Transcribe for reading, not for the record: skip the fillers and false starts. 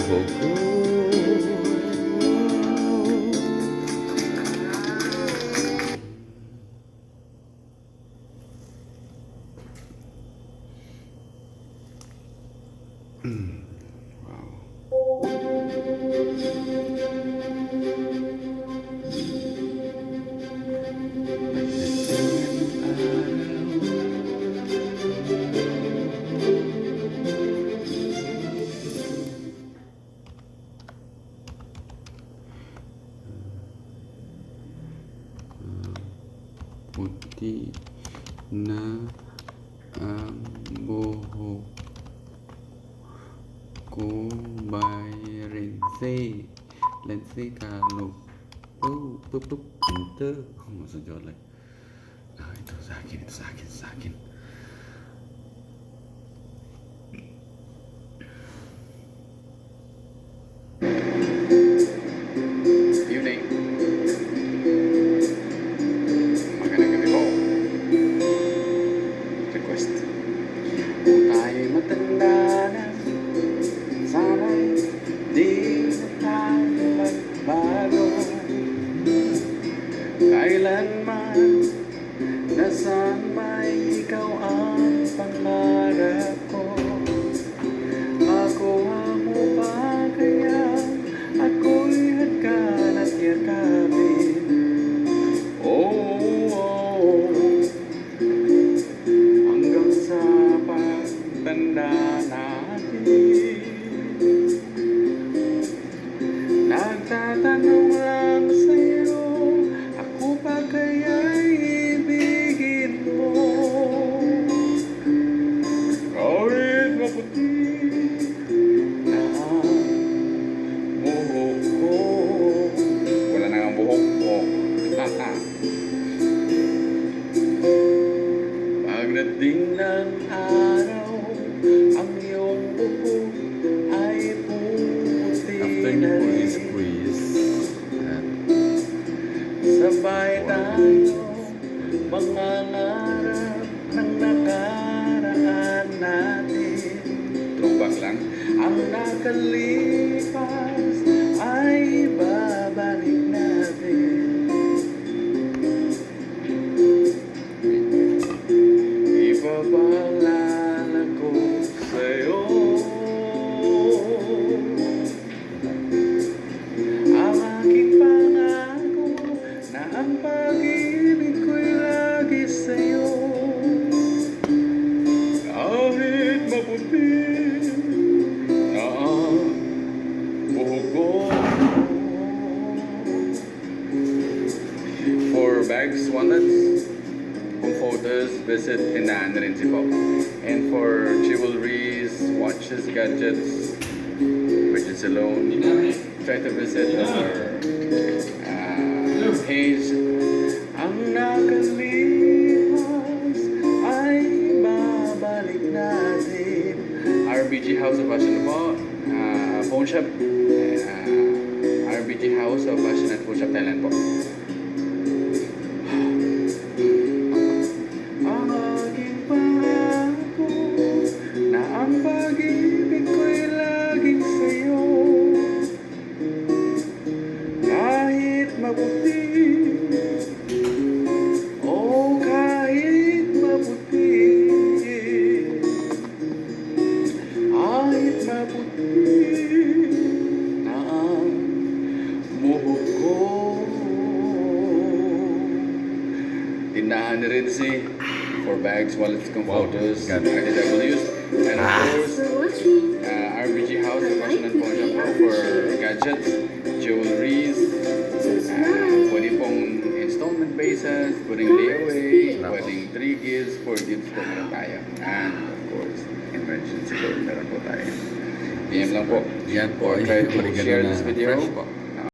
buhok ko. Puti na ang buhok ko by Lindsay Carlo. Pup, enter. Masuk lagi. Itu sakit. Evening. Magandang gabi po. Request. Kung tayo'y matanda na, sana'y di na tayo magbago. Kailanman, nasaan may ikaw ang pangarap ko. Makuha mo ba kaya ako'y hagkan at yakapin? Hanggang sa pagtanda natin, nagtatanong lang sa'yo, ako pa kaya'y ibigin mo? Kahit maputi na ang buhok ko. Wala na ang buhok ko. Pagdating ng araw, ang iyong buhok ay puputi na rin. Sabay tayo mangangarap ng nakaraan natin. Throwback lang. Ang nakalipas ay babalik natin. Ipapaalala ko sa'yo ang aking pangako na ang pag-ibig ko'y lagi sa'yo. Kahit maputi na ang buhok ko. For bags, wallets, photos, visit Tindahan Rinzi po. And for jewelries, watches, gadgets, Bridget Salon, try to visit our page. Ang nakalipas ay babalik natin. RBG House of Fashion po, phone shop, RBG House of Fashion at Phone Shop Thailand po. Ang aking pangako na ang pag-ibig ko'y laging sa'yo. Kahit maputi, kahit maputi, kahit maputi na ang buhok ko. Tindahan ni Rinzi for bags, wallets, computers, RTWs, and of course, RBG House of Fashion and Phone Shop for gadgets, jewelries, pwede pong installment basis, pwedeng layaway, pwedeng 3 gifts, 4 gifts po meron tayo. And of course, emergency loan meron po tayo. PM lang po. Yan po. Or try to share this video.